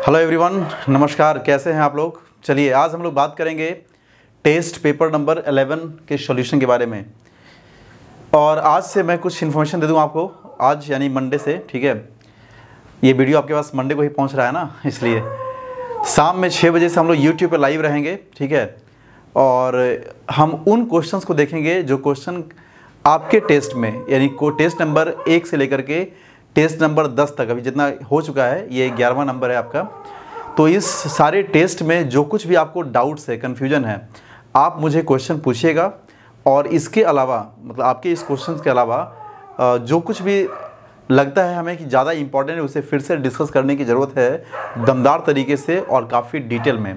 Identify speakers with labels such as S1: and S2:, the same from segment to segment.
S1: Hello everyone, नमस्कार। कैसे हैं आप लोग। चलिए आज हम लोग बात करेंगे टेस्ट पेपर नंबर 11 के सॉल्यूशन के बारे में। और आज से मैं कुछ इन्फॉर्मेशन दे दूं आपको, आज यानी मंडे से। ठीक है, ये वीडियो आपके पास मंडे को ही पहुंच रहा है ना, इसलिए शाम में 6 बजे से हम लोग यूट्यूब पर लाइव रहेंगे। ठीक है, और हम उन क्वेश्चंस को देखेंगे जो क्वेश्चन आपके टेस्ट में, यानी को टेस्ट नंबर 1 से लेकर के टेस्ट नंबर 10 तक, अभी जितना हो चुका है, ये 11वां नंबर है आपका। तो इस सारे टेस्ट में जो कुछ भी आपको डाउट्स है, कन्फ्यूजन है, आप मुझे क्वेश्चन पूछिएगा। और इसके अलावा, मतलब आपके इस क्वेश्चन के अलावा जो कुछ भी लगता है हमें कि ज़्यादा इंपॉर्टेंट है, उसे फिर से डिस्कस करने की ज़रूरत है दमदार तरीके से और काफ़ी डिटेल में।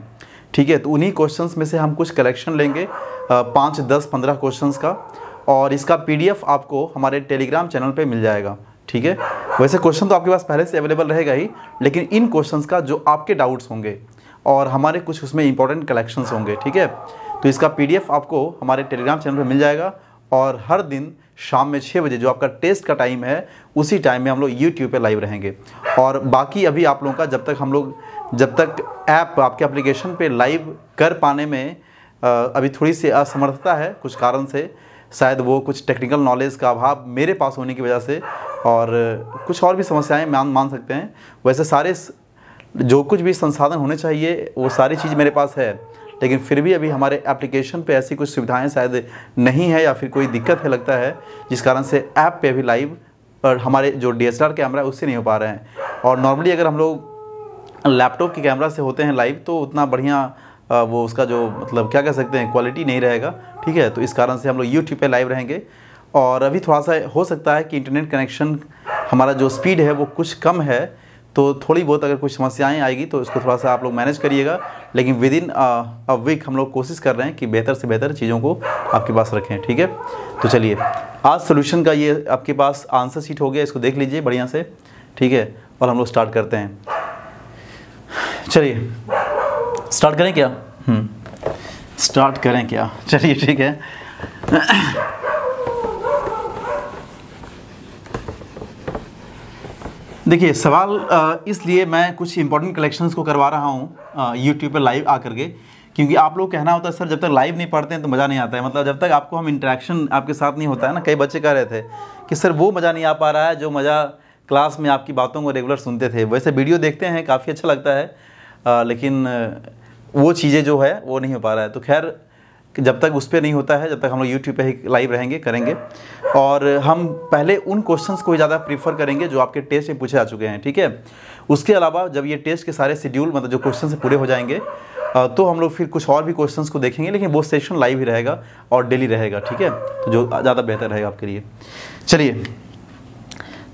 S1: ठीक है, तो उन्हीं क्वेश्चंस में से हम कुछ कलेक्शन लेंगे, 5, 10, 15 क्वेश्चंस का, और इसका PDF आपको हमारे टेलीग्राम चैनल पे मिल जाएगा। ठीक है, वैसे क्वेश्चन तो आपके पास पहले से अवेलेबल रहेगा ही, लेकिन इन क्वेश्चंस का जो आपके डाउट्स होंगे और हमारे कुछ उसमें इंपॉर्टेंट कलेक्शंस होंगे। ठीक है, तो इसका PDF आपको हमारे टेलीग्राम चैनल पे मिल जाएगा। और हर दिन शाम में 6 बजे जो आपका टेस्ट का टाइम है, उसी टाइम में हम लोग यूट्यूब पे लाइव रहेंगे। और बाकी अभी आप लोगों का जब तक ऐप आपके एप्लीकेशन पे लाइव कर पाने में अभी थोड़ी सी असमर्थता है, कुछ कारण से, शायद वो कुछ टेक्निकल नॉलेज का अभाव मेरे पास होने की वजह से, और कुछ और भी समस्याएं मान सकते हैं। वैसे सारे जो कुछ भी संसाधन होने चाहिए वो सारी चीज़ मेरे पास है, लेकिन फिर भी अभी हमारे एप्लीकेशन पे ऐसी कुछ सुविधाएं शायद नहीं है, या फिर कोई दिक्कत है लगता है, जिस कारण से ऐप पे अभी लाइव और हमारे जो DSLR कैमरा है उससे नहीं हो पा रहे हैं। और नॉर्मली अगर हम लोग लैपटॉप के कैमरा से होते हैं लाइव, तो उतना बढ़िया वो उसका जो, मतलब क्या कह सकते हैं, क्वालिटी नहीं रहेगा। ठीक है, तो इस कारण से हम लोग यूट्यूब पे लाइव रहेंगे। और अभी थोड़ा सा हो सकता है कि इंटरनेट कनेक्शन हमारा जो स्पीड है वो कुछ कम है, तो थोड़ी बहुत अगर कुछ समस्याएं आएगी तो इसको थोड़ा सा आप लोग मैनेज करिएगा। लेकिन विद इन अ वीक हम लोग कोशिश कर रहे हैं कि बेहतर से बेहतर चीज़ों को आपके पास रखें। ठीक है, तो चलिए आज सोल्यूशन का ये आपके पास आंसर शीट हो गया, इसको देख लीजिए बढ़िया से। ठीक है, और हम लोग स्टार्ट करते हैं। चलिए स्टार्ट करें क्या? स्टार्ट करें क्या? चलिए ठीक है। देखिए सवाल इसलिए मैं कुछ इंपॉर्टेंट कलेक्शंस को करवा रहा हूँ यूट्यूब पर लाइव आकर के, क्योंकि आप लोग कहना होता है सर जब तक लाइव नहीं पढ़ते हैं तो मज़ा नहीं आता है। मतलब जब तक आपको हम इंटरेक्शन आपके साथ नहीं होता है ना, कई बच्चे कह रहे थे कि सर वो मज़ा नहीं आ पा रहा है जो मज़ा क्लास में आपकी बातों को रेगुलर सुनते थे। वैसे वीडियो देखते हैं, काफ़ी अच्छा लगता है, लेकिन वो चीज़ें जो है वो नहीं हो पा रहा है। तो खैर जब तक उस पर नहीं होता है, जब तक हम लोग यूट्यूब पे ही लाइव रहेंगे, करेंगे। और हम पहले उन क्वेश्चंस को ही ज़्यादा प्रीफर करेंगे जो आपके टेस्ट में पूछे जा चुके हैं। ठीक है, उसके अलावा जब ये टेस्ट के सारे शेड्यूल, मतलब जो क्वेश्चन से पूरे हो जाएंगे, तो हम लोग फिर कुछ और भी क्वेश्चंस को देखेंगे, लेकिन वो सेशन लाइव ही रहेगा और डेली रहेगा। ठीक है, तो जो ज़्यादा बेहतर रहेगा आपके लिए। चलिए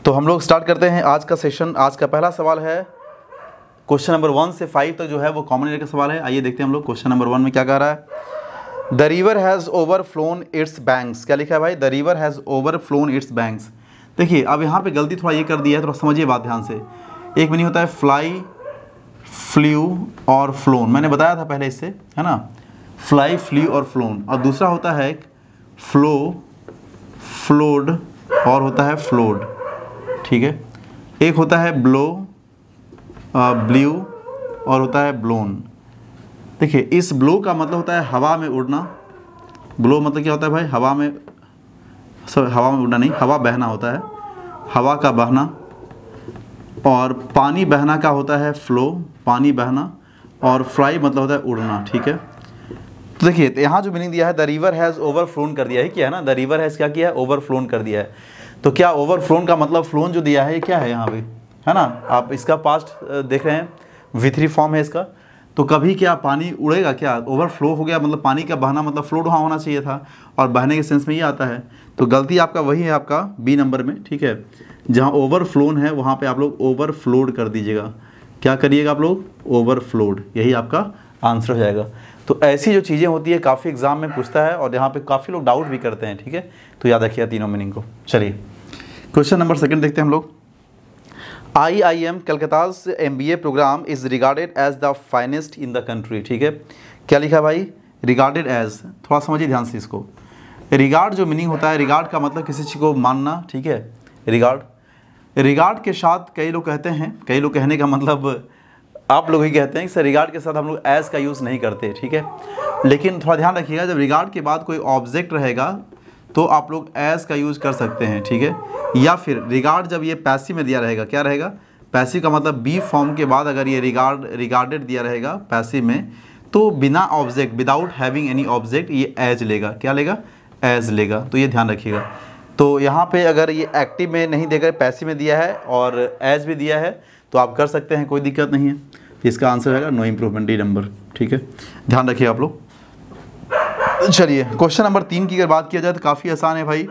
S1: तो हम लोग स्टार्ट करते हैं आज का सेशन। आज का पहला सवाल है क्वेश्चन नंबर 1 से 5 तक जो है वो कॉमन एरिया का सवाल है। आइए देखते हैं हम लोग क्वेश्चन नंबर 1 में क्या कह रहा है। The river has overflown its banks. क्या लिखा है भाई? The river has overflown its banks. देखिए अब यहाँ पे गलती थोड़ा ये कर दिया है, थोड़ा समझिए बात ध्यान से। एक मीनिंग होता है फ्लाई, फ्ल्यू और फ्लोन, मैंने बताया था पहले इससे, है ना, फ्लाई, फ्ल्यू और फ्लोन। और दूसरा होता है फ्लो, फ्लोड और होता है फ्लोड। ठीक है, एक होता है ब्लो, ब्ल्यू और होता है ब्लोन। देखिए इस ब्लो का मतलब होता है हवा में उड़ना। ब्लो मतलब क्या होता है भाई? हवा में, हवा में उड़ना नहीं, हवा बहना होता है, हवा का बहना। और पानी बहना का होता है फ्लो, पानी बहना। और फ्लाई मतलब होता है उड़ना। ठीक है, तो देखिए तो यहाँ जो मीनिंग दिया है, द रिवर हैज़ ओवरफ्लोन कर दिया है, क्या है ना, द रिवर हैज़ क्या किया है? ओवरफ्लोन कर दिया है। तो क्या ओवरफ्लोन का मतलब फ्लोन जो दिया है ये क्या है यहाँ पे, है ना? आप इसका पास्ट देख रहे हैं, V3 फॉर्म है इसका। तो कभी क्या पानी उड़ेगा क्या? ओवरफ्लो हो गया मतलब पानी का बहना, मतलब फ्लो वहाँ होना चाहिए था, और बहने के सेंस में ये आता है। तो गलती आपका वही है, आपका B नंबर में। ठीक है, जहाँ ओवरफ्लोन है वहाँ पे आप लोग ओवरफ्लोड कर दीजिएगा। क्या करिएगा आप लोग? ओवरफ्लोड, यही आपका आंसर हो जाएगा। तो ऐसी जो चीज़ें होती है काफ़ी एग्जाम में पूछता है, और यहाँ पे काफ़ी लोग डाउट भी करते हैं। ठीक है, तो याद रखिए तीनों मीनिंग को। चलिए क्वेश्चन नंबर 2 देखते हैं हम लोग। IIM Calcutta's MBA programme is regarded as the finest in the country. ठीक है, क्या लिखा है भाई? रिगार्डेड एज, थोड़ा समझिए ध्यान से इसको। रिगार्ड जो मीनिंग होता है, रिगार्ड का मतलब किसी चीज़ को मानना। ठीक है, रिगार्ड के साथ कई लोग कहते हैं, कई लोग कहने का मतलब आप लोग ही कहते हैं कि सर रिगार्ड के साथ हम लोग एज का यूज़ नहीं करते, ठीक है। लेकिन थोड़ा ध्यान रखिएगा, जब रिगार्ड के बाद कोई ऑब्जेक्ट रहेगा तो आप लोग एज का यूज़ कर सकते हैं, ठीक है। या फिर रिगार्ड जब ये पैसिव में दिया रहेगा, क्या रहेगा, पैसिव का मतलब बी फॉर्म के बाद अगर ये रिगार्डेड दिया रहेगा पैसिव में, तो बिना object, without having any object, ये एज लेगा। क्या लेगा, एज लेगा। तो ये ध्यान रखिएगा। तो यहाँ पे अगर ये एक्टिव में नहीं देकर पैसिव में दिया है और एज भी दिया है तो आप कर सकते हैं, कोई दिक्कत नहीं है। तो इसका आंसर रहेगा नो इम्प्रूवमेंट, डी नंबर, ठीक है। ध्यान रखिए आप लोग। चलिए क्वेश्चन नंबर 3 की अगर बात किया जाए तो काफ़ी आसान है भाई।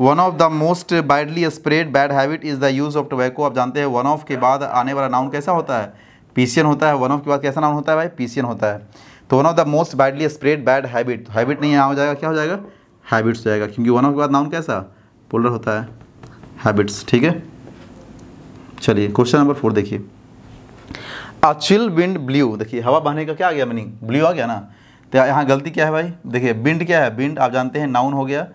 S1: One of the most widely spread bad habit is the use of tobacco. आप जानते हैं वन ऑफ के बाद आने वाला नाउन कैसा होता है, पीसियन होता है। वन ऑफ के बाद कैसा नाउन होता है भाई, पीसियन होता है। तो one of the most widely spread bad habit, habit नहीं यहाँ हो जाएगा, क्या हो जाएगा, हैबिट्स हो जाएगा, क्योंकि वन ऑफ के बाद नाउन कैसा, प्लूरल होता है, हैबिट्स, ठीक है। चलिए क्वेश्चन नंबर 4 देखिए। अ चिल विंड ब्ल्यू, देखिए हवा बहने का क्या आ गया मीनिंग, ब्ल्यू आ गया ना। तो यहाँ गलती क्या है भाई, देखिए विंड क्या है, विंड आप जानते हैं नाउन हो गया,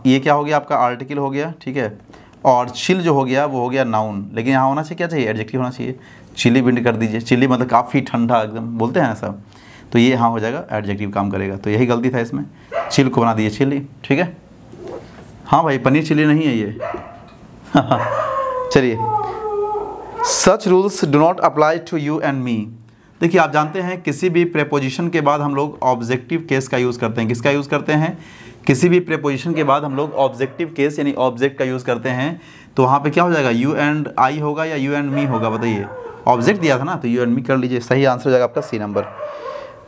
S1: ये क्या हो गया आपका आर्टिकल हो गया, ठीक है। और चिल जो हो गया वो हो गया नाउन, लेकिन यहाँ होना चाहिए क्या चाहिए, एडजेक्टिव होना चाहिए। चिली विंड कर दीजिए, चिली मतलब काफ़ी ठंडा एकदम बोलते हैं ऐसा, तो ये यहाँ हो जाएगा एडजेक्टिव काम करेगा। तो यही गलती था इसमें, चिल को बना दीजिए चिली, ठीक है। हाँ भाई पनीर चिली नहीं है ये। चलिए, such rules do not apply to you and me. देखिए आप जानते हैं किसी भी प्रेपोजिशन के बाद हम लोग ऑब्जेक्टिव केस का यूज़ करते हैं। किसका यूज़ करते हैं, किसी भी प्रेपोजिशन के बाद हम लोग ऑब्जेक्टिव केस यानी ऑब्जेक्ट का यूज़ करते हैं। तो वहाँ पे क्या हो जाएगा, यू एंड आई होगा या यू एंड मी होगा, बताइए। ऑब्जेक्ट दिया था ना, तो यू एंड मी कर लीजिए, सही आंसर हो जाएगा आपका सी नंबर।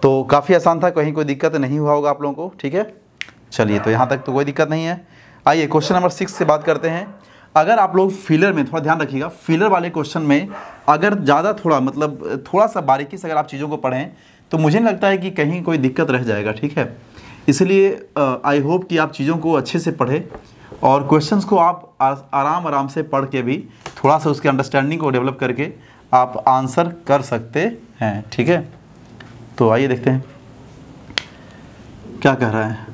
S1: तो काफ़ी आसान था, कहीं कोई दिक्कत नहीं हुआ होगा आप लोगों को, ठीक है। चलिए तो यहाँ तक तो कोई दिक्कत नहीं है। आइए क्वेश्चन नंबर 6 से बात करते हैं। अगर आप लोग फिलर में थोड़ा ध्यान रखिएगा, फिलर वाले क्वेश्चन में अगर ज़्यादा थोड़ा मतलब थोड़ा सा बारीकी से अगर आप चीज़ों को पढ़ें तो मुझे नहीं लगता है कि कहीं कोई दिक्कत रह जाएगा, ठीक है। इसलिए आई होप कि आप चीज़ों को अच्छे से पढ़ें और क्वेश्चंस को आप आराम से पढ़ के भी थोड़ा सा उसके अंडरस्टैंडिंग को डेवलप करके आप आंसर कर सकते हैं, ठीक है। तो आइए देखते हैं क्या कह रहा है।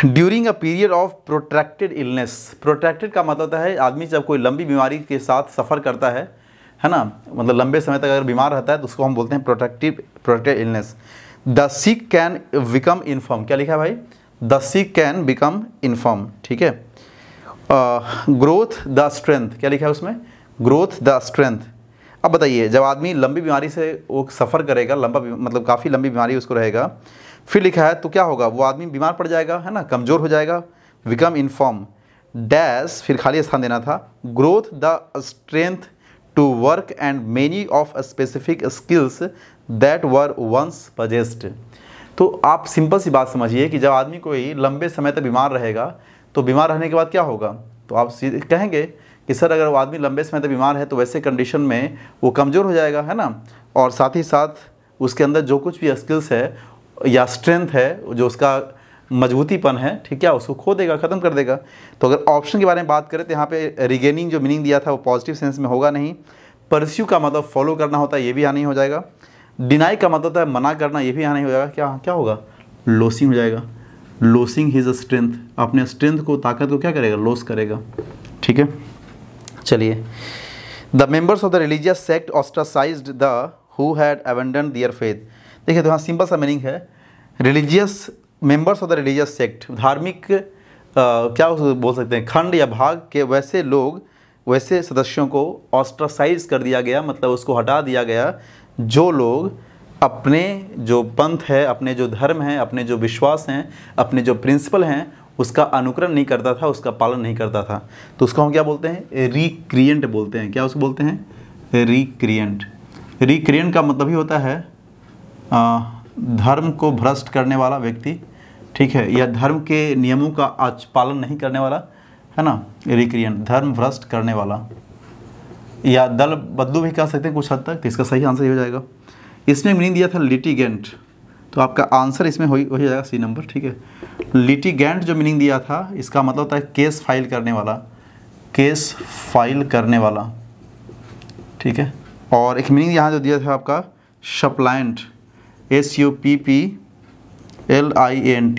S1: During a period of protracted illness, protracted का मतलब होता है आदमी जब कोई लंबी बीमारी के साथ सफ़र करता है ना, मतलब लंबे समय तक अगर बीमार रहता है तो उसको हम बोलते हैं protracted illness. The sick can become inform, क्या लिखा है भाई, the sick can become inform, ठीक है। ग्रोथ द स्ट्रेंथ, क्या लिखा है उसमें, ग्रोथ द स्ट्रेंथ। अब बताइए जब आदमी लंबी बीमारी से वो सफ़र करेगा, लंबा मतलब काफ़ी लंबी बीमारी उसको रहेगा, फिर लिखा है तो क्या होगा, वो आदमी बीमार पड़ जाएगा, है ना, कमज़ोर हो जाएगा, बिकम इन्फॉर्म डैश, फिर खाली स्थान देना था, growth the strength to work and many of specific skills that were once possessed. तो आप सिंपल सी बात समझिए कि जब आदमी कोई लंबे समय तक बीमार रहेगा तो बीमार रहने के बाद क्या होगा, तो आप कहेंगे कि सर अगर वो आदमी लंबे समय तक बीमार है तो वैसे कंडीशन में वो कमज़ोर हो जाएगा, है ना, और साथ ही साथ उसके अंदर जो कुछ भी स्किल्स है या स्ट्रेंथ है, जो उसका मजबूतीपन है, ठीक है, उसको खो देगा, ख़त्म कर देगा। तो अगर ऑप्शन के बारे में बात करें तो यहाँ पे रिगेनिंग जो मीनिंग दिया था वो पॉजिटिव सेंस में होगा नहीं। परस्यू का मतलब फॉलो करना होता है, ये भी यहाँ नहीं हो जाएगा। डिनाई का मतलब होता है मना करना, ये भी यहाँ नहीं हो जाएगा। क्या होगा, लॉसिंग हो जाएगा, लॉसिंग हिज स्ट्रेंथ, अपने स्ट्रेंथ को, ताकत को क्या करेगा, लॉस करेगा, ठीक है। चलिए, the members of the religious sect ostracised the who had abandoned their faith. देखिए तो यहाँ सिंपल सा मीनिंग है, religious members of the religious sect, धार्मिक क्या बोल सकते हैं, खंड या भाग के वैसे लोग, वैसे सदस्यों को ऑस्ट्रासाइज कर दिया गया, मतलब उसको हटा दिया गया जो लोग अपने जो पंथ है, अपने जो धर्म है, अपने जो विश्वास हैं, अपने जो प्रिंसिपल हैं उसका अनुकरण नहीं करता था, उसका पालन नहीं करता था। तो उसको हम क्या बोलते हैं, रिक्रिएंट बोलते हैं। क्या उसको बोलते हैं, रिक्रिएंट। रिक्रिएंट का मतलब ही होता है धर्म को भ्रष्ट करने वाला व्यक्ति, ठीक है, या धर्म के नियमों का पालन नहीं करने वाला, है ना, रिक्रिएंट, धर्म भ्रष्ट करने वाला, या दल बदलू भी कह सकते हैं कुछ हद तक। तो इसका सही आंसर ये हो जाएगा। इसमें मीनिंग दिया था लिटिगेंट, तो आपका आंसर इसमें हो जाएगा सी नंबर, ठीक है। लिटिगेंट जो मीनिंग दिया था इसका मतलब होता है केस फाइल करने वाला, केस फाइल करने वाला, ठीक है। और एक मीनिंग यहाँ जो दिया था आपका सप्लायंट, SUPPLIANT,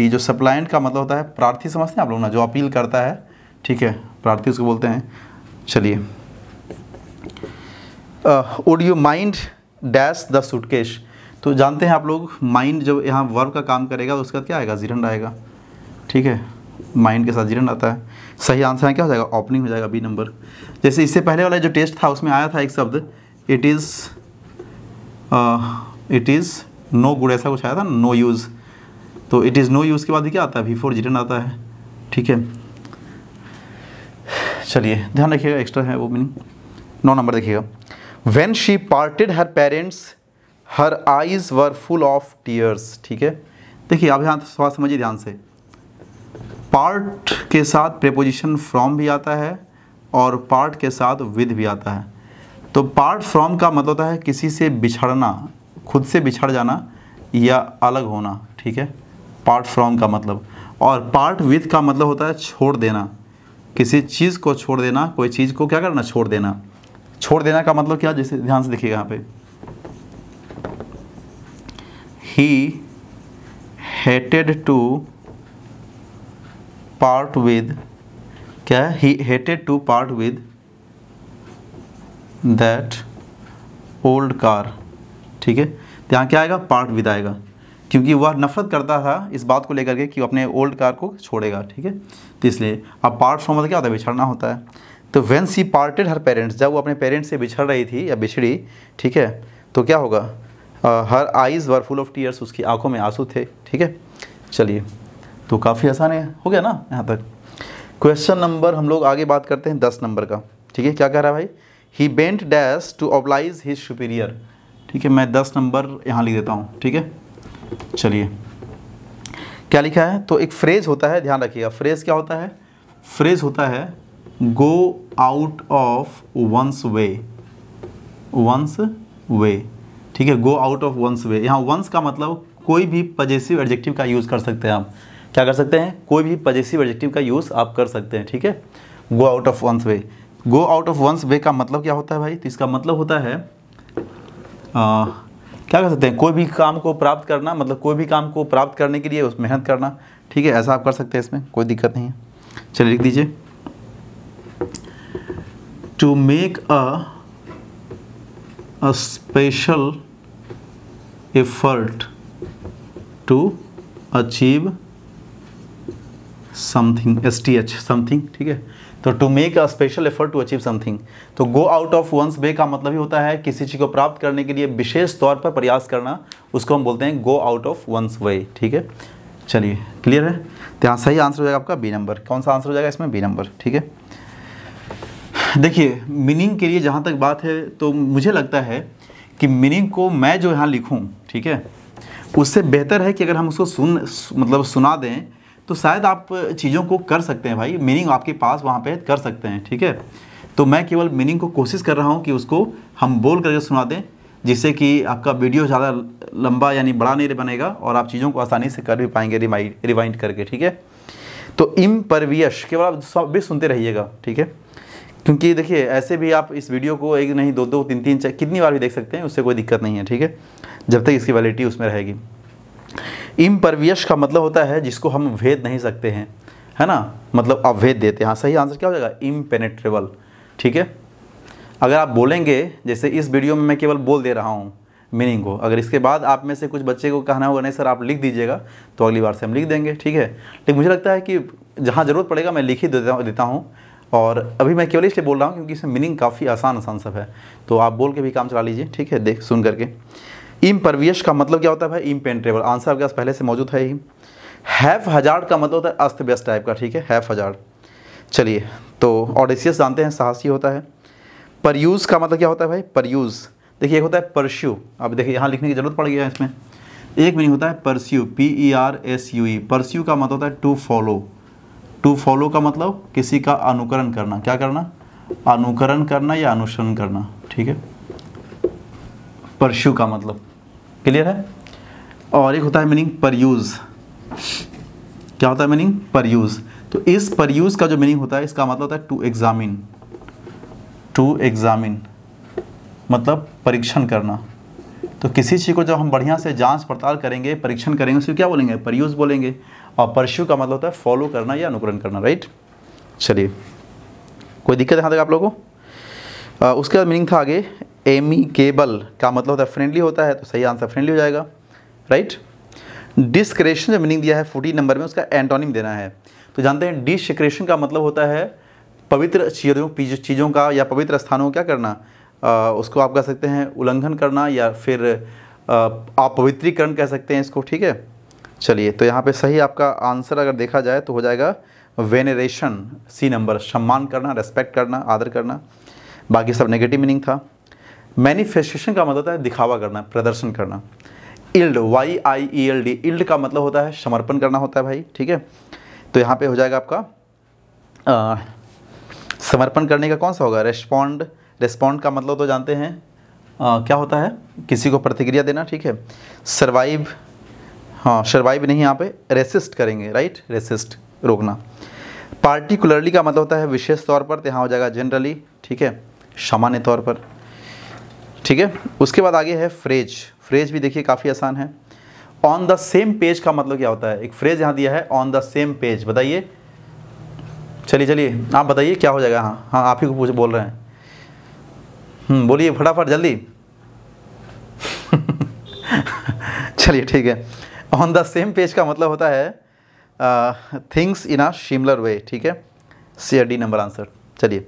S1: जो सप्लायंट का मतलब होता है प्रार्थी, समझते हैं आप लोग ना, जो अपील करता है, ठीक है, प्रार्थी उसको बोलते हैं। चलिए would you mind dash the suitcase. तो जानते हैं आप लोग, माइंड जब यहाँ वर्ब का काम करेगा तो उसका क्या आएगा, जिरंड आएगा। ठीक है, माइंड के साथ जिरंड आता है। सही आंसर है क्या हो जाएगा, ओपनिंग हो जाएगा, बी नंबर। जैसे इससे पहले वाला जो टेस्ट था उसमें आया था एक शब्द इट इज़ नो गुड, ऐसा कुछ आया था, नो यूज़। तो इट इज़ नो यूज़ के बाद क्या आता है, बिफोर जिरंड आता है। ठीक है, चलिए ध्यान रखिएगा, एक्स्ट्रा है वो मीनिंग। 9 नंबर देखिएगा, when she parted her parents her eyes were full of tears. ठीक है, देखिए आप यहाँ सवाल समझिए ध्यान से। पार्ट के साथ प्रेपोजिशन फ्रॉम भी आता है और पार्ट के साथ विद भी आता है। तो पार्ट फ्रॉम का मतलब होता है किसी से बिछड़ना, खुद से बिछड़ जाना या अलग होना। ठीक है, पार्ट फ्रॉम का मतलब। और पार्ट विद का मतलब होता है छोड़ देना, किसी चीज़ को छोड़ देना, कोई चीज़ को क्या करना, छोड़ देना। छोड़ देना का मतलब क्या, जैसे ध्यान से देखिएगा यहाँ पे, he hated to part with, क्या है, he hated to part with that old car. ठीक है, तो यहाँ क्या आएगा, पार्ट विद आएगा, क्योंकि वह नफरत करता था इस बात को लेकर के कि वो अपने ओल्ड कार को छोड़ेगा। ठीक है, तो इसलिए अब पार्ट फ्रॉम मतलब क्या होता है, बिछड़ना होता है। तो when she parted her parents, जब वो अपने पेरेंट्स से बिछड़ रही थी या बिछड़ी, ठीक है, तो क्या होगा, हर eyes were full of tears, उसकी आंखों में आंसू थे। ठीक है, चलिए तो काफ़ी आसान है, हो गया ना यहाँ तक। क्वेश्चन नंबर हम लोग आगे बात करते हैं 10 नंबर का। ठीक है, क्या कह रहा है भाई, he bent dash to oblige his superior. ठीक है, मैं 10 नंबर यहाँ लिख देता हूँ। ठीक है, चलिए क्या लिखा है, तो एक फ्रेज होता है, ध्यान रखिएगा। फ्रेज क्या होता है, फ्रेज होता है go out of one's way, one's way. ठीक है, go out of one's way, यहाँ वंस का मतलब कोई भी पजेसिव एडजेक्टिव का यूज़ कर सकते हैं आप। क्या कर सकते हैं, कोई भी पजेसिव एडजेक्टिव का यूज़ आप कर सकते हैं। ठीक है, go out of one's way. Go out of one's way का मतलब क्या होता है भाई, तो इसका मतलब होता है क्या कर सकते हैं, कोई भी काम को प्राप्त करना, मतलब कोई भी काम को प्राप्त करने के लिए उस मेहनत करना। ठीक है, ऐसा आप कर सकते हैं, इसमें कोई दिक्कत नहीं है। चलिए लिख दीजिए, to make a special effort to achieve something, STH something. ठीक है, तो to make a special effort to achieve something. तो go out of one's way का मतलब ही होता है किसी चीज़ को प्राप्त करने के लिए विशेष तौर पर प्रयास करना, उसको हम बोलते हैं गो आउट ऑफ वंस वे। ठीक है, चलिए क्लियर है, तो यहाँ सही आंसर हो जाएगा आपका बी नंबर। कौन सा आंसर हो जाएगा इसमें, बी नंबर। ठीक है, देखिए मीनिंग के लिए जहाँ तक बात है, तो मुझे लगता है कि मीनिंग को मैं जो यहाँ लिखूँ, ठीक है, उससे बेहतर है कि अगर हम उसको सुना दें तो शायद आप चीज़ों को कर सकते हैं भाई, मीनिंग आपके पास वहाँ पे कर सकते हैं। ठीक है, तो मैं केवल मीनिंग को कोशिश कर रहा हूँ कि उसको हम बोल करके सुना दें, जिससे कि आपका वीडियो ज़्यादा लंबा यानी बड़ा नहीं बनेगा और आप चीज़ों को आसानी से कर भी पाएंगे रिवाइंड करके। ठीक है, तो इम्परवियस केवल आप सब भी सुनते रहिएगा। ठीक है, क्योंकि देखिए ऐसे भी आप इस वीडियो को एक नहीं, दो, तीन, कितनी बार भी देख सकते हैं, उससे कोई दिक्कत नहीं है। ठीक है, जब तक इसकी वैलिडिटी उसमें रहेगी। इम्परवियस का मतलब होता है जिसको हम भेद नहीं सकते हैं, है ना, मतलब अभेद देते हैं। हाँ, सही आंसर क्या हो जाएगा, इम्पेनेट्रेबल। ठीक है, अगर आप बोलेंगे, जैसे इस वीडियो में मैं केवल बोल दे रहा हूँ मीनिंग को, अगर इसके बाद आप में से कुछ बच्चे को कहना होगा नहीं सर आप लिख दीजिएगा, तो अगली बार से हम लिख देंगे। ठीक है, लेकिन मुझे लगता है कि जहाँ ज़रूरत पड़ेगा मैं लिख ही देता हूँ, और अभी मैं केवल इसलिए बोल रहा हूँ क्योंकि इसमें मीनिंग काफ़ी आसान सब है, तो आप बोल के भी काम चला लीजिए। ठीक है, देख सुन करके। इम्परवियस का मतलब क्या होता है भाई, इम्पेनेट्रेबल। आंसर आपके पास पहले से मौजूद है ही। हैफ हजार्ड का मतलब होता है अस्त व्यस्त टाइप का। ठीक है, हैफ हजार्ड। चलिए, तो ऑडेसियस जानते हैं साहसी होता है। परयूज़ का मतलब क्या होता है भाई, परयूज़ देखिए एक होता है परस्यू, अब देखिए यहाँ लिखने की जरूरत पड़ गया है इसमें। एक मीनिंग होता है परस्यू, PERSUE। परस्यू का मतलब होता है टू फॉलो। टू फॉलो का मतलब किसी का अनुकरण करना, क्या करना, अनुकरण करना या अनुसरण करना। ठीक है, परस्यू का मतलब क्लियर है। और एक होता है मीनिंग परयूज़, क्या होता है मीनिंग, परयूज़। तो इस परयूज़ का जो मीनिंग होता है, इसका मतलब होता है टू एग्जामिन। टू एग्जामिन मतलब परीक्षण करना। तो किसी चीज़ को जब हम बढ़िया से जांच पड़ताल करेंगे, परीक्षण करेंगे, उसको क्या बोलेंगे, परयूज़ बोलेंगे। और परस्यू का मतलब होता है फॉलो करना या अनुकरण करना, राइट। चलिए, कोई दिक्कत यहाँ तक आप लोगों को। उसके बाद मीनिंग था आगे, एमिकेबल का मतलब होता है फ्रेंडली होता है, तो सही आंसर फ्रेंडली हो जाएगा, राइट। डिस्क्रेशन जो मीनिंग दिया है 14 नंबर में, उसका एंटोनिम देना है। तो जानते हैं डिस्क्रेशन का मतलब होता है पवित्र चीज़ों का या पवित्र स्थानों को क्या करना, उसको आप कह सकते हैं उल्लंघन करना, या फिर अपवित्रीकरण कह सकते हैं इसको, ठीक है। चलिए, तो यहाँ पे सही आपका आंसर अगर देखा जाए तो हो जाएगा वेनरेशन, सी नंबर, सम्मान करना, रेस्पेक्ट करना, आदर करना। बाकी सब नेगेटिव मीनिंग था। मैनिफेस्टेशन का मतलब होता है दिखावा करना, प्रदर्शन करना। इल्ड, YIELD, इल्ड का मतलब होता है समर्पण करना होता है भाई, ठीक है। तो यहाँ पे हो जाएगा आपका समर्पण करने का कौन सा होगा, रेस्पॉन्ड। रेस्पॉन्ड का मतलब तो जानते हैं क्या होता है, किसी को प्रतिक्रिया देना, ठीक है। सर्वाइव, हाँ सर्वाइव नहीं, यहाँ पे रेसिस्ट करेंगे, राइट, रेसिस्ट, रोकना। पार्टिकुलरली का मतलब होता है विशेष तौर पर, तो यहाँ हो जाएगा जनरली, ठीक है, सामान्य तौर पर, ठीक है। उसके बाद आगे है फ्रेज। फ्रेज भी देखिए काफ़ी आसान है। ऑन द सेम पेज का मतलब क्या होता है, एक फ्रेज यहाँ दिया है ऑन द सेम पेज, बताइए। चलिए आप बताइए क्या हो जाएगा। हाँ आप ही को पूछ बोल रहे हैं, बोलिए फटाफट जल्दी। चलिए ठीक है। ऑन द सेम पेज का मतलब होता है things in a similar way, ठीक है। C number answer. चलिए,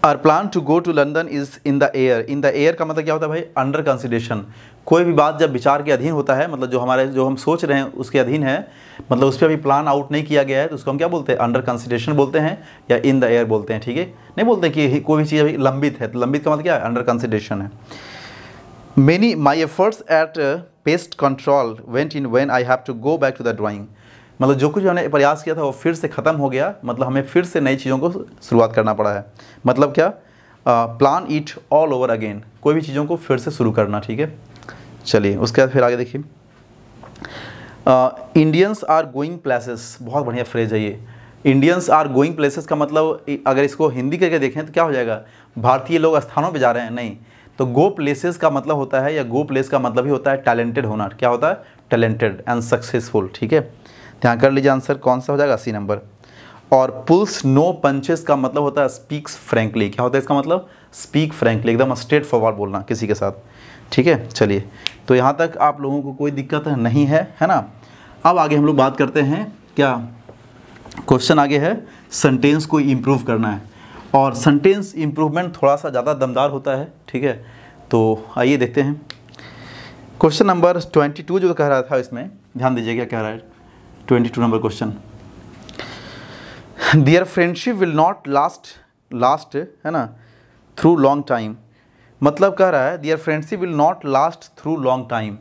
S1: our plan to go to London is in the air. In the air का मतलब क्या होता है भाई, अंडर कंसिडरेशन। कोई भी बात जब विचार के अधीन होता है, मतलब जो हम सोच रहे हैं उसके अधीन है, मतलब उस पर अभी प्लान आउट नहीं किया गया है, तो उसको हम क्या बोलते हैं, अंडर कंसिडरेशन बोलते हैं या इन द एयर बोलते हैं, ठीक है। नहीं बोलते कि कोई भी चीज़ अभी लंबित है, तो लंबित का मतलब क्या है, अंडर कंसिडरेशन है। Many my efforts at pest control went in when I have to go back to the drawing. मतलब जो कुछ हमने प्रयास किया था वो फिर से ख़त्म हो गया, मतलब हमें फिर से नई चीज़ों को शुरुआत करना पड़ा है। मतलब क्या, plan it all over again, कोई भी चीज़ों को फिर से शुरू करना, ठीक है। चलिए, उसके बाद फिर आगे देखिए, इंडियंस आर गोइंग प्लेसेस, बहुत बढ़िया फ्रेज है ये। इंडियंस आर गोइंग प्लेसेस का मतलब अगर इसको हिंदी करके देखें तो क्या हो जाएगा, भारतीय लोग स्थानों पे जा रहे हैं, नहीं। तो गो प्लेसेस का मतलब होता है, या गो प्लेस का मतलब ही होता है टैलेंटेड होना। क्या होता है, टैलेंटेड एंड सक्सेसफुल, ठीक है। ध्यान कर लीजिए, आंसर कौन सा हो जाएगा, C नंबर। और पुल्स नो पंचेस का मतलब होता है स्पीक्स फ्रैंकली। क्या होता है इसका मतलब, स्पीक फ्रैंकली, एकदम स्ट्रेट फॉरवर्ड बोलना किसी के साथ, ठीक है। चलिए, तो यहाँ तक आप लोगों को कोई दिक्कत नहीं है, है ना। अब आगे हम लोग बात करते हैं, क्या क्वेश्चन आगे है, सेंटेंस को इम्प्रूव करना है, और सेंटेंस इम्प्रूवमेंट थोड़ा सा ज़्यादा दमदार होता है, ठीक है। तो आइए देखते हैं क्वेश्चन नंबर 22 जो कह रहा था, इसमें ध्यान दीजिए क्या कह रहा है। 22 number question, their friendship will not last है ना, थ्रू लॉन्ग टाइम। मतलब कह रहा है their friendship will not last through long time,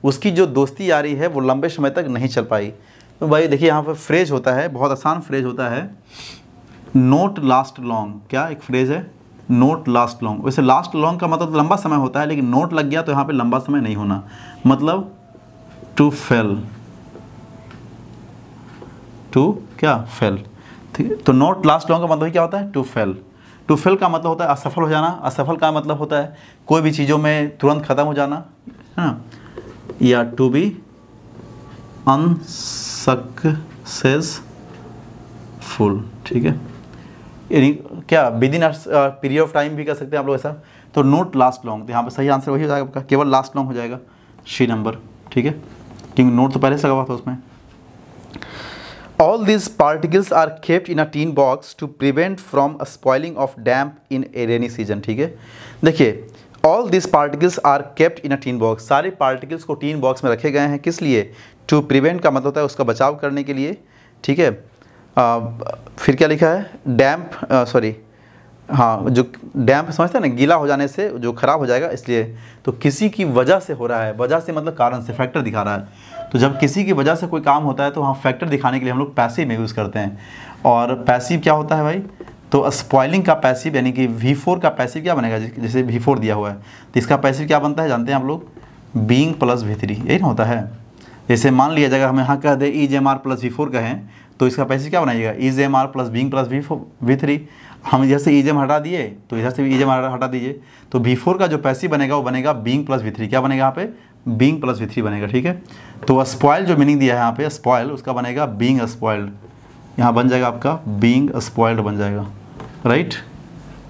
S1: उसकी जो दोस्ती यारी है वो लंबे समय तक नहीं चल पाई। तो भाई देखिए, यहाँ पर फ्रेज होता है, बहुत आसान फ्रेज होता है, नोट लास्ट लॉन्ग। क्या एक फ्रेज है, नोट लास्ट लॉन्ग। वैसे लास्ट लॉन्ग का मतलब लंबा समय होता है, लेकिन नोट लग गया तो यहाँ पे लंबा समय नहीं होना, मतलब टू फेल, टू क्या फेल, ठीक है। तो नॉट लास्ट लॉन्ग का मतलब क्या होता है, टू फेल। टू फेल का मतलब होता है असफल हो जाना। असफल का मतलब होता है कोई भी चीज़ों में तुरंत ख़त्म हो जाना, हाँ, या टू बी अनसक्सेसफुल, ठीक है। यानी क्या, with in period of time भी कर सकते हैं आप लोग ऐसा। तो नोट लास्ट लॉन्ग, तो यहाँ पे सही आंसर वही हो जाएगा आपका, केवल लास्ट लॉन्ग हो जाएगा, C नंबर, ठीक है, क्योंकि नोट तो पहले से लगा हुआ था उसमें। All these particles are kept in a tin box to prevent from a spoiling of damp in a rainy season, ठीक है। देखिए, all these particles are kept in a tin box, सारे particles को टीन बॉक्स में रखे गए हैं, किस लिए, to prevent का मतलब होता है उसका बचाव करने के लिए, ठीक है। फिर क्या लिखा है, डैम्प, सॉरी, हाँ, जो डैम्प समझते हैं ना, गीला हो जाने से जो ख़राब हो जाएगा, इसलिए। तो किसी की वजह से हो रहा है, वजह से मतलब कारण से, फैक्टर दिखा रहा है। तो जब किसी की वजह से कोई काम होता है तो वहाँ फैक्टर दिखाने के लिए हम लोग पैसिव में यूज़ करते हैं। और पैसिव क्या होता है भाई, तो स्पॉइलिंग का पैसिव, यानी कि V4 का पैसिव क्या बनेगा, जैसे V4 दिया हुआ है तो इसका पैसिव क्या बनता है जानते हैं आप लोग, बीइंग प्लस V3, यही ना होता है। जैसे मान लिया जाएगा हम यहाँ कह दे EZMR प्लस V4 कहें, तो इसका पैसिव क्या बनाइएगा, EZMR plus being plus V3। हम इधर से EZM हटा दिए तो इधर से भी EZM हटा दीजिए, तो V4 का जो पैसिव बनेगा वो बनेगा बीइंग प्लस V3। क्या बनेगा यहाँ पे, बीइंग प्लस V3 बनेगा, ठीक है। तो स्पॉइल जो मीनिंग दिया है यहाँ पे, स्पॉइल, उसका बनेगा बीइंग स्पॉइल्ड, यहाँ बन जाएगा आपका बीइंग स्पॉइल्ड बन जाएगा, राइट,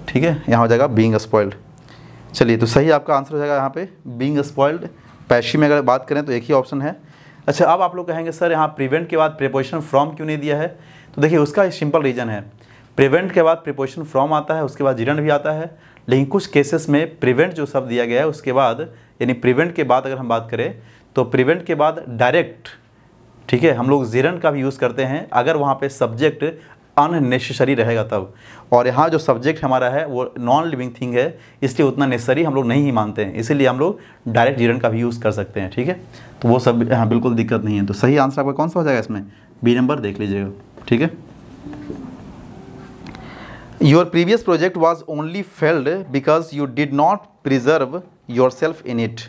S1: ठीक है, यहाँ हो जाएगा बीइंग स्पॉइल्ड। चलिए, तो सही आपका आंसर हो जाएगा यहाँ पे बीइंग स्पॉइल्ड। पैसिव में अगर बात करें तो एक ही ऑप्शन है। अच्छा, अब आप लोग कहेंगे सर यहाँ प्रिवेंट के बाद प्रीपोजिशन फ्रॉम क्यों नहीं दिया है? तो देखिए उसका सिंपल रीज़न है, प्रिवेंट के बाद प्रीपोजिशन फ्रॉम आता है, उसके बाद जिरंड भी आता है, लेकिन कुछ केसेस में प्रिवेंट जो शब्द दिया गया है उसके बाद, यानी प्रिवेंट के बाद अगर हम बात करें तो प्रिवेंट के बाद डायरेक्ट, ठीक है, हम लोग जिरंड का भी यूज़ करते हैं अगर वहाँ पे सब्जेक्ट अननेसेसरी रहेगा तब। और यहाँ जो सब्जेक्ट हमारा है वो नॉन लिविंग थिंग है, इसलिए उतना नेसेसरी हम लोग नहीं ही मानते हैं, इसीलिए हम लोग डायरेक्ट जिरंड का भी यूज़ कर सकते हैं। ठीक है, तो वो सब यहाँ बिल्कुल दिक्कत नहीं है। तो सही आंसर आपका कौन सा हो जाएगा इसमें? बी नंबर देख लीजिएगा। ठीक है, your previous project was only failed because you did not preserve your self in it.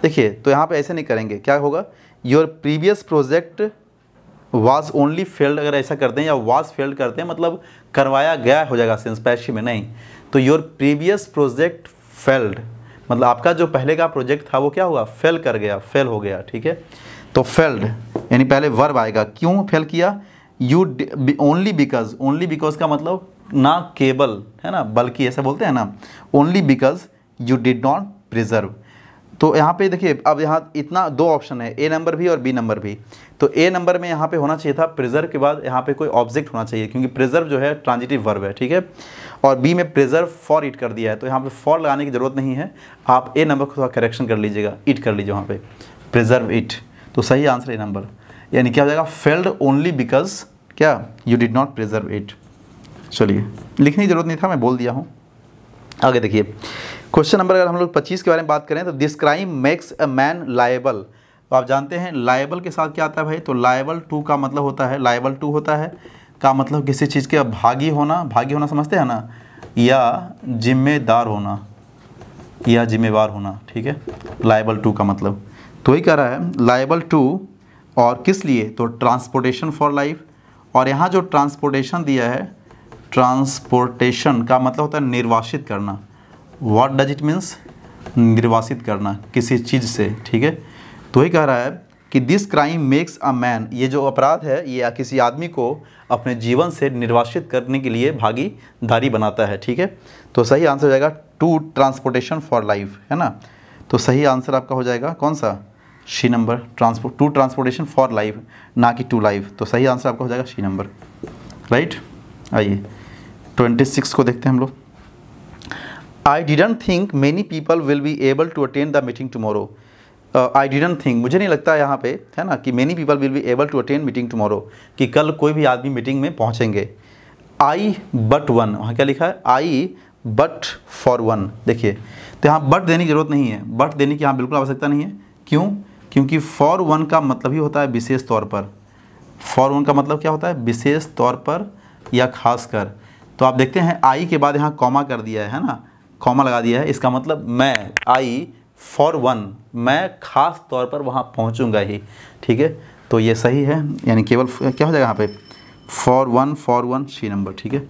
S1: देखिए, तो यहाँ पे ऐसे नहीं करेंगे, क्या होगा? Your previous project was only failed, अगर ऐसा करते हैं या वाज फेल्ड करते हैं मतलब करवाया गया हो जाएगा सेंस, पैसिव में नहीं। तो योर प्रीवियस प्रोजेक्ट फेल्ड मतलब आपका जो पहले का प्रोजेक्ट था वो क्या हुआ? फेल कर गया, फेल हो गया। ठीक है, तो फेल्ड यानी पहले वर्ब आएगा, क्यों फेल किया? You only because, only because का मतलब ना केवल, है ना, बल्कि ऐसा बोलते हैं ना, only because you did not preserve. तो यहाँ पे देखिए, अब यहाँ इतना दो ऑप्शन है, ए नंबर भी और बी नंबर भी। तो ए नंबर में यहाँ पे होना चाहिए था प्रिजर्व के बाद यहाँ पे कोई ऑब्जेक्ट होना चाहिए, क्योंकि प्रिजर्व जो है ट्रांजिटिव वर्ब है। ठीक है, और बी में प्रिजर्व फॉर इट कर दिया है, तो यहाँ पे फॉर लगाने की ज़रूरत नहीं है, आप ए नंबर को थोड़ा करेक्शन कर लीजिएगा, इट कर लीजिए वहाँ पे, प्रिजर्व इट। तो सही आंसर ए नंबर, यानी क्या हो जाएगा? फेल्ड ओनली बिकॉज क्या? You did not preserve it. चलिए, लिखने की ज़रूरत नहीं था, मैं बोल दिया हूँ। आगे देखिए, क्वेश्चन नंबर अगर हम लोग 25 के बारे में बात करें तो this crime makes a man liable. तो आप जानते हैं लायबल के साथ क्या आता है भाई? तो लायबल टू का मतलब होता है, लायबल टू होता है का मतलब किसी चीज़ के भागी होना, भागी होना समझते हैं ना, या जिम्मेदार होना या जिम्मेवार होना। ठीक है, लायबल टू का मतलब तो ही कह रहा है लायबल टू, और किस लिए? तो ट्रांसपोर्टेशन फॉर लाइफ। और यहाँ जो ट्रांसपोर्टेशन दिया है, ट्रांसपोर्टेशन का मतलब होता है निर्वासित करना। What does it means? निर्वासित करना किसी चीज़ से। ठीक है, तो ही कह रहा है कि this crime makes a man, ये जो अपराध है ये किसी आदमी को अपने जीवन से निर्वासित करने के लिए भागीदारी बनाता है। ठीक है, तो सही आंसर हो जाएगा टू ट्रांसपोर्टेशन फॉर लाइफ, है ना। तो सही आंसर आपका हो जाएगा कौन सा? C number, transport to transportation for life, ना कि टू लाइफ। तो सही आंसर आपका हो जाएगा सी नंबर, राइट। आइए 26 को देखते हैं हम लोग। I didn't think many people will be able to attend the meeting tomorrow. I didn't think, मुझे नहीं लगता यहाँ पे, है ना, कि many people will be able to attend meeting tomorrow, कि कल कोई भी आदमी मीटिंग में पहुँचेंगे। आई बट वन, वहाँ क्या लिखा है? आई बट फॉर वन। देखिए, तो यहाँ बट देने की जरूरत नहीं है, बट देने की यहाँ बिल्कुल आवश्यकता नहीं है। क्यों? क्योंकि फॉर वन का मतलब ही होता है विशेष तौर पर। फॉर वन का मतलब क्या होता है? विशेष तौर पर या खास कर। तो आप देखते हैं आई के बाद यहाँ कॉमा कर दिया है ना, कॉमा लगा दिया है, इसका मतलब मैं, आई फॉर वन, मैं खास तौर पर वहाँ पहुँचूँगा ही। ठीक है, तो ये सही है, यानी केवल क्या हो जाएगा यहाँ पे? For one C number. ठीक है,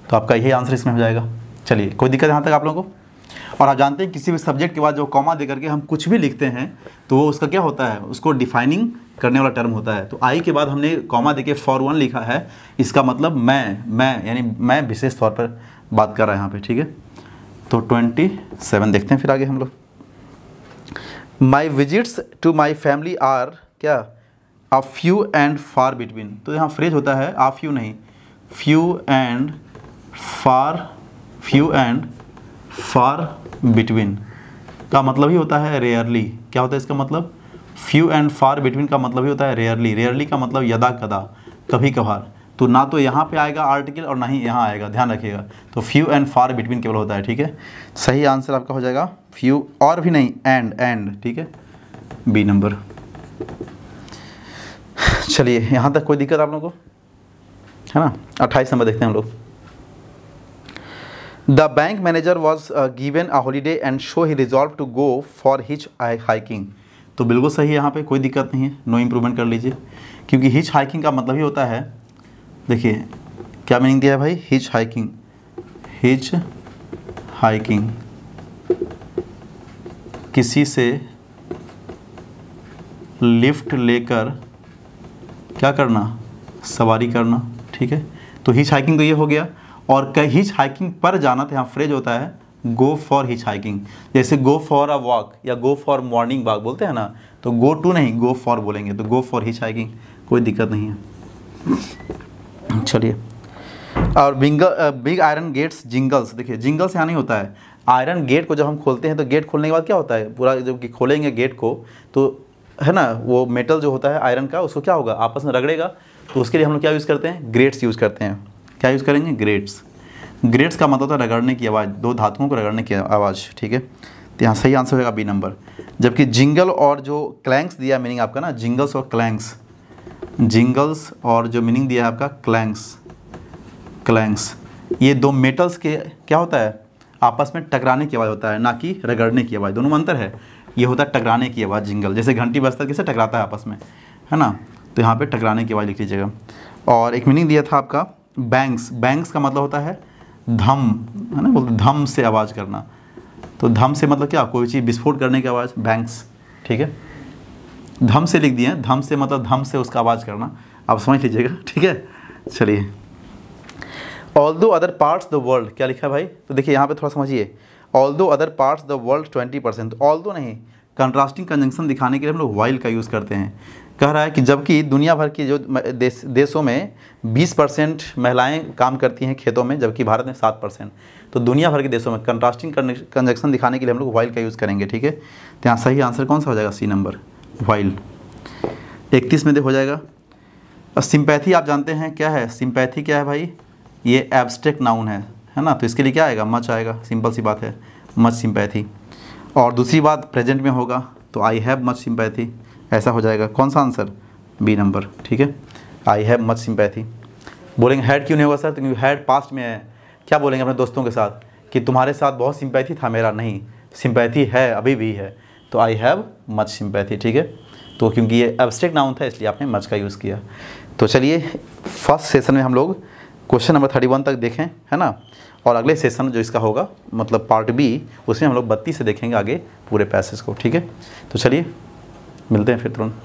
S1: तो आपका यही आंसर इसमें हो जाएगा। चलिए, कोई दिक्कत यहाँ तक आप लोगों को? और आप जानते हैं किसी भी सब्जेक्ट के बाद जो कॉमा दे करके हम कुछ भी लिखते हैं तो वो उसका क्या होता है? उसको डिफाइनिंग करने वाला टर्म होता है। तो आई के बाद हमने कॉमा देके फॉर वन लिखा है, इसका मतलब मैं यानी मैं विशेष तौर पर बात कर रहा है यहाँ पे। ठीक है, तो 27 देखते हैं फिर आगे हम लोग। My visits to my family are क्या? A few and far between. तो यहाँ फ्रेज होता है आ फ्यू नहीं, फ्यू एंड फार बिटवीन का मतलब ही होता है रेयरली। क्या होता है इसका मतलब? फ्यू एंड फार बिटवीन का मतलब ही होता है रेयरली। रेयरली का मतलब यदा कदा, कभी कभार। तो ना तो यहाँ पे आएगा आर्टिकल और ना ही यहाँ आएगा, ध्यान रखिएगा। तो फ्यू एंड फार बिटवीन केवल होता है। ठीक है, सही आंसर आपका हो जाएगा फ्यू, और भी नहीं, एंड। ठीक है, बी नंबर। चलिए, यहाँ तक कोई दिक्कत आप लोगों को है ना? 28 नंबर देखते हैं हम लोग। The bank manager was given a holiday and so he resolved to go for hitchhiking. तो बिल्कुल सही है, यहाँ पे कोई दिक्कत नहीं है, नो इम्प्रूवमेंट कर लीजिए, क्योंकि हिच हाइकिंग का मतलब ही होता है, देखिए क्या मीनिंग दिया है भाई? हिच हाइकिंग किसी से लिफ्ट लेकर क्या करना? सवारी करना। ठीक है, तो हिच हाइकिंग तो ये हो गया। और हिच हाइकिंग पर जाना, तो यहाँ फ्रेज होता है गो फॉर हिच हाइकिंग। जैसे गो फॉर अ वॉक या गो फॉर मॉर्निंग वॉक बोलते हैं ना, तो गो टू नहीं गो फॉर बोलेंगे, तो गो फॉर हिच हाइकिंग, कोई दिक्कत नहीं है। चलिए, और बिग आयरन गेट्स जिंगल्स। देखिए जिंगल्स यहाँ नहीं होता है, आयरन गेट को जब हम खोलते हैं तो गेट खोलने के बाद क्या होता है, पूरा जब खोलेंगे गेट को तो है ना, वो मेटल जो होता है आयरन का उसको क्या होगा, आपस में रगड़ेगा, तो उसके लिए हम लोग क्या यूज़ करते हैं, ग्रेट्स यूज़ करते हैं। क्या यूज़ करेंगे, ग्रेट्स। ग्रेट्स का मतलब होता है रगड़ने की आवाज़, दो धातुओं को रगड़ने की आवाज़, ठीक है। तो यहाँ सही आंसर होगा बी नंबर। जबकि जिंगल और जो क्लैंक्स दिया मीनिंग आपका ना, जिंगल्स और क्लैंक्स, जिंगल्स और जो मीनिंग दिया है आपका क्लैंक्स, क्लैंक्स, ये दो मेटल्स के क्या होता है, आपस में टकराने की आवाज़ होता है, ना कि रगड़ने की आवाज़, दोनों में अंतर है। ये होता है टकराने की आवाज़ जिंगल, जैसे घंटी बजता है किससे टकराता है आपस में, है ना, तो यहाँ पे टकराने की आवाज़ लिख लीजिएगा। और एक मीनिंग दिया था आपका बैंक्स, बैंक्स का मतलब होता है धम, है ना, बोलते धम से आवाज़ करना, तो धम से मतलब क्या, कोई चीज़ विस्फोट करने की आवाज़, बैंक्स, ठीक है। धम से लिख दिए, धम से मतलब धम से उसका आवाज़ करना, आप समझ लीजिएगा, ठीक है। चलिए, although other parts the world, क्या लिखा है भाई, तो देखिए यहाँ पे थोड़ा समझिए, although other parts the world 20%, although नहीं, कंट्रास्टिंग कंजंक्शन दिखाने के लिए हम लोग वाइल का यूज़ करते हैं। कह रहा है कि जबकि दुनिया भर की जो देशों में 20% महिलाएं काम करती हैं खेतों में, जबकि भारत में 7%, तो दुनिया भर के देशों में कंट्रास्टिंग कंजंक्शन दिखाने के लिए हम लोग वाइल का यूज़ करेंगे, ठीक है। तो यहाँ सही आंसर कौन सा हो जाएगा, सी नंबर, वाइल। 31 में हो जाएगा। अब सिंपैथी आप जानते हैं क्या है, सिंपैथी क्या है भाई, ये एब्स्ट्रैक्ट नाउन है ना, तो इसके लिए क्या आएगा, मच आएगा, सिंपल सी बात है, मच सिंपैथी। और दूसरी बात प्रेजेंट में होगा तो आई हैव मच सिंपैथी, ऐसा हो जाएगा। कौन सा आंसर, बी नंबर, ठीक है, आई हैव मच सिंपैथी। बोलेंगे हैड क्यों नहीं होगा सर, क्योंकि हैड पास्ट में है। क्या बोलेंगे अपने दोस्तों के साथ कि तुम्हारे साथ बहुत सिंपैथी था मेरा, नहीं, सिंपैथी है, अभी भी है, तो आई हैव मच सिंपैथी, ठीक है। तो क्योंकि ये एब्स्ट्रैक्ट नाउन था इसलिए आपने मच का यूज़ किया। तो चलिए, फर्स्ट सेशन में हम लोग क्वेश्चन नंबर 31 तक देखें, है ना, और अगले सेशन जो इसका होगा मतलब पार्ट बी, उसमें हम लोग 32 से देखेंगे आगे पूरे पैसेज को, ठीक है। तो चलिए मिलते हैं फिर तुरंत।